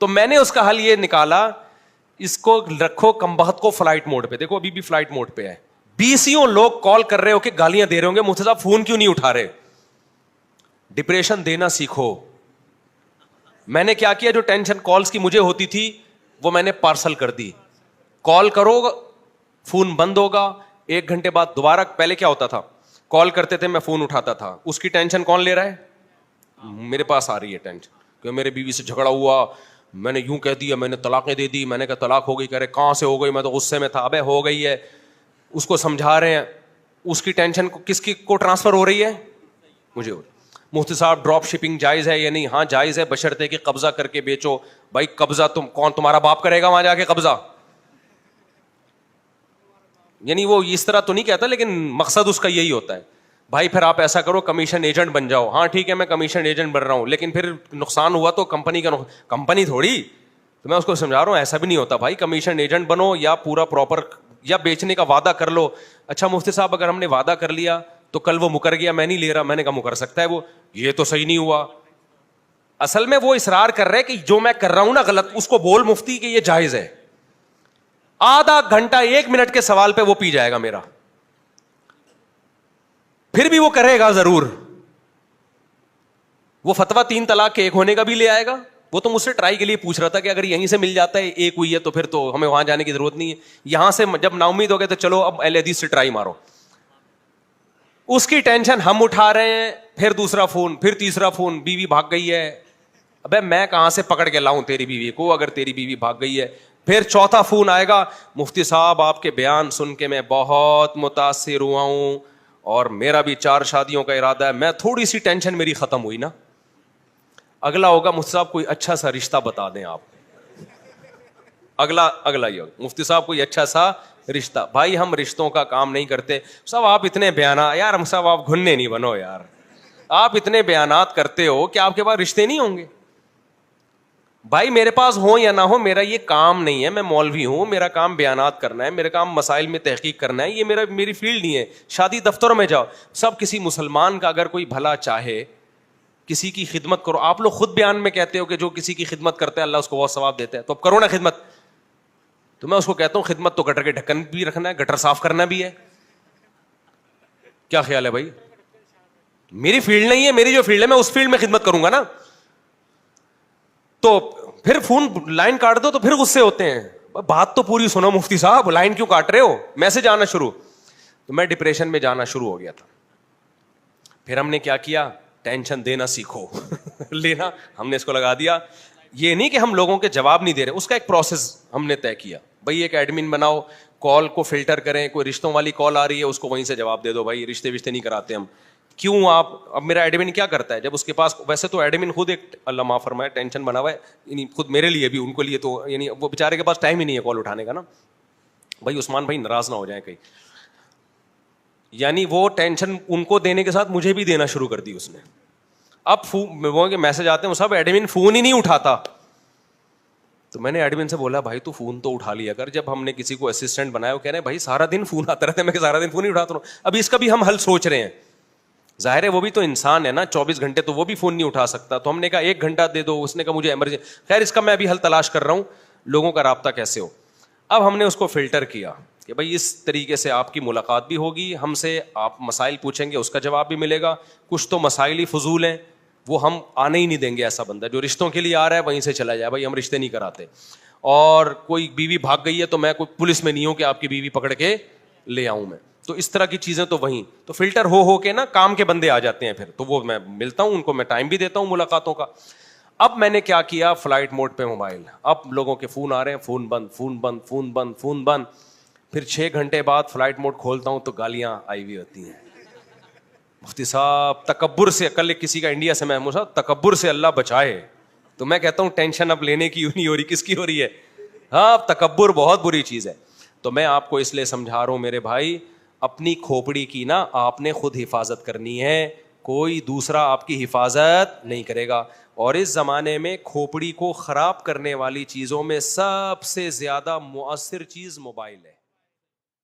تو میں نے اس کا حل یہ نکالا, اس کو رکھو کمبخت کو فلائٹ موڈ پہ. دیکھو ابھی بھی فلائٹ موڈ پہ ہے, 20 لوگ کال کر رہے ہو کہ گالیاں دے رہے ہوں گے, مفتی صاحب فون کیوں نہیں اٹھا رہے. ڈپریشن دینا سیکھو. میں نے کیا کیا, جو ٹینشن کالز کی مجھے ہوتی تھی وہ میں نے پارسل کر دی. کال کرو فون بند ہوگا, 1 گھنٹے بعد دوبارہ. پہلے کیا ہوتا تھا, کال کرتے تھے میں فون اٹھاتا تھا, اس کی ٹینشن کون لے رہا ہے, میرے پاس آ رہی ہے ٹینشن کہ میرے بیوی سے جھگڑا ہوا, میں نے یوں کہہ دیا, میں نے طلاقیں دے دی, میں نے کہا طلاق ہو گئی, کہہ رہے کہاں سے ہو گئی, میں تو غصے میں تھا. ابے ہو گئی ہے, اس کو سمجھا رہے ہیں, اس کی ٹینشن کس کی کو ٹرانسفر ہو رہی ہے, مجھے. مفتی صاحب ڈراپ شپنگ جائز ہے یا نہیں؟ ہاں جائز ہے, بشرطے کہ قبضہ کر کے بیچو. بھائی قبضہ کون تمہارا باپ کرے گا وہاں جا کے قبضہ؟ یعنی وہ اس طرح تو نہیں کہتا, لیکن مقصد اس کا یہی ہوتا ہے. بھائی پھر آپ ایسا کرو کمیشن ایجنٹ بن جاؤ. ہاں ٹھیک ہے میں کمیشن ایجنٹ بن رہا ہوں, لیکن پھر نقصان ہوا تو کمپنی کا کمپنی تھوڑی. تو میں اس کو سمجھا رہا ہوں ایسا بھی نہیں ہوتا بھائی, کمیشن ایجنٹ بنو یا پورا پراپر یا بیچنے کا وعدہ کر لو. اچھا مفتی صاحب اگر ہم نے وعدہ کر لیا تو کل وہ مکر گیا, میں نہیں لے رہا, میں نے کہا مکر سکتا ہے وہ, یہ تو صحیح نہیں ہوا. اصل میں وہ اصرار کر رہے کہ جو میں کر رہا ہوں نا غلط, اس کو بول مفتی کہ یہ جائز ہے. آدھا گھنٹہ 1 منٹ کے سوال پہ وہ پی جائے گا میرا, پھر بھی وہ کرے گا ضرور. وہ فتویٰ 3 طلاق کے 1 ہونے کا بھی لے آئے گا. وہ تو مجھ سے ٹرائی کے لیے پوچھ رہا تھا کہ اگر یہیں سے مل جاتا ہے 1 ہوئی ہے تو پھر تو ہمیں وہاں جانے کی ضرورت نہیں ہے. یہاں سے جب نا امید ہو گئے تو چلو اب اہل حدیث سے ٹرائی مارو. اس کی ٹینشن ہم اٹھا رہے ہیں, پھر دوسرا فون, پھر تیسرا فون, بیوی بھاگ گئی ہے. ابے میں کہاں سے پکڑ کے لاؤں تیری بیوی کو اگر تیری بیوی بھاگ گئی ہے. پھر چوتھا فون آئے گا, مفتی صاحب آپ کے بیان سن کے میں بہت متاثر ہوا ہوں اور میرا بھی 4 شادیوں کا ارادہ ہے. میں تھوڑی سی ٹینشن میری ختم ہوئی نا. اگلا ہوگا مفتی صاحب کوئی اچھا سا رشتہ بتا دیں آپ. اگلا یہ ہوگا مفتی صاحب کوئی اچھا سا رشتہ. بھائی ہم رشتوں کا کام نہیں کرتے صاحب, آپ اتنے بیانات, یار ہم صاحب آپ گھننے نہیں بنو یار, آپ اتنے بیانات کرتے ہو کہ آپ کے پاس رشتے نہیں ہوں گے. بھائی میرے پاس ہو یا نہ ہو, میرا یہ کام نہیں ہے. میں مولوی ہوں, میرا کام بیانات کرنا ہے, میرا کام مسائل میں تحقیق کرنا ہے, یہ میری فیلڈ نہیں ہے. شادی دفتروں میں جاؤ, سب کسی مسلمان کا اگر کوئی بھلا چاہے, کسی کی خدمت کرو. آپ لوگ خود بیان میں کہتے ہو کہ جو کسی کی خدمت کرتا ہے اللہ اس کو بہت ثواب دیتا ہے, تو اب کرو نا خدمت. تو میں اس کو کہتا ہوں خدمت تو گٹر کے ڈھکن بھی رکھنا ہے, گٹر صاف کرنا بھی ہے. کیا خیال ہے بھائی؟ میری فیلڈ نہیں ہے, میری جو فیلڈ ہے میں اس فیلڈ میں خدمت کروں گا نا. تو پھر فون لائن کاٹ دو تو پھر غصے ہوتے ہیں. بات تو پوری سنو مفتی صاحب, لائن کیوں کاٹ رہے ہو, میسج آنا شروع. تو میں ڈپریشن میں جانا شروع ہو گیا تھا. پھر ہم نے کیا کیا, ٹینشن دینا سیکھو. لینا ہم نے اس کو لگا دیا. یہ نہیں کہ ہم لوگوں کے جواب نہیں دے رہے, اس کا ایک پروسیس ہم نے طے کیا. بھائی ایک ایڈمن بناؤ, کال کو فلٹر کریں, کوئی رشتوں والی کال آ رہی ہے اس کو وہیں سے جواب دے دو. بھائی رشتے نہیں کراتے ہم. کیوں آپ, اب میرا ایڈمن کیا کرتا ہے جب اس کے پاس, ویسے تو ایڈمن خود ایک اللہ معاف فرمائے ٹینشن بنا ہوا ہے, یعنی خود میرے لیے بھی ان کو لیے تو, یعنی وہ بیچارے کے پاس ٹائم ہی نہیں ہے کال اٹھانے کا نا. بھائی عثمان بھائی ناراض نہ ہو جائیں کہیں, یعنی وہ ٹینشن ان کو دینے کے ساتھ مجھے بھی دینا شروع کر دی اس نے. اب وہ میسج آتے ہیں سب, ایڈمن فون ہی نہیں اٹھاتا. تو میں نے ایڈمن سے بولا بھائی تو فون تو اٹھا لیا کر. جب ہم نے کسی کو اسسٹنٹ بنایا, وہ کہہ رہے ہیں بھائی سارا دن فون آتا رہتا ہے. میں سارا دن فون ہی اٹھاتا ہوں. ابھی اس کا بھی ہم حل سوچ رہے ہیں. ظاہر ہے وہ بھی تو انسان ہے نا, 24 گھنٹے تو وہ بھی فون نہیں اٹھا سکتا. تو ہم نے کہا 1 گھنٹہ دے دو, اس نے کہا مجھے ایمرجنسی. خیر اس کا میں ابھی حل تلاش کر رہا ہوں, لوگوں کا رابطہ کیسے ہو. اب ہم نے اس کو فلٹر کیا کہ بھائی اس طریقے سے آپ کی ملاقات بھی ہوگی ہم سے, آپ مسائل پوچھیں گے اس کا جواب بھی ملے گا. کچھ تو مسائل ہی فضول ہیں, وہ ہم آنے ہی نہیں دیں گے. ایسا بندہ جو رشتوں کے لیے آ رہا ہے وہیں سے چلا جائے, بھائی ہم رشتے نہیں کراتے. اور کوئی بیوی بھاگ گئی ہے تو میں کوئی پولیس میں نہیں ہوں کہ آپ کی بیوی پکڑ کے لے آؤں میں. تو اس طرح کی چیزیں تو وہیں تو فلٹر ہو کے نا کام کے بندے آ جاتے ہیں. پھر تو وہ میں ملتا ہوں ان کو, میں ٹائم بھی دیتا ہوں ملاقاتوں کا. اب میں نے کیا کیا, فلائٹ موڈ پہ موبائل. اب لوگوں کے فون آ رہے ہیں, فون بند, فون بند, فون بند, فون بند. پھر 6 گھنٹے بعد فلائٹ موڈ کھولتا ہوں تو گالیاں آئی ہوئی ہوتی ہیں. مفتی صاحب تکبر سے, کل کسی کا انڈیا سے محمود صاحب تکبر سے اللہ بچائے. تو میں کہتا ہوں ٹینشن اب لینے کی نہیں ہو رہی, کس کی ہو رہی ہے؟ ہاں تکبر بہت بری چیز ہے. تو میں آپ کو اس لیے سمجھا رہا ہوں میرے بھائی, اپنی کھوپڑی کی نا آپ نے خود حفاظت کرنی ہے, کوئی دوسرا آپ کی حفاظت نہیں کرے گا. اور اس زمانے میں کھوپڑی کو خراب کرنے والی چیزوں میں سب سے زیادہ مؤثر چیز موبائل ہے.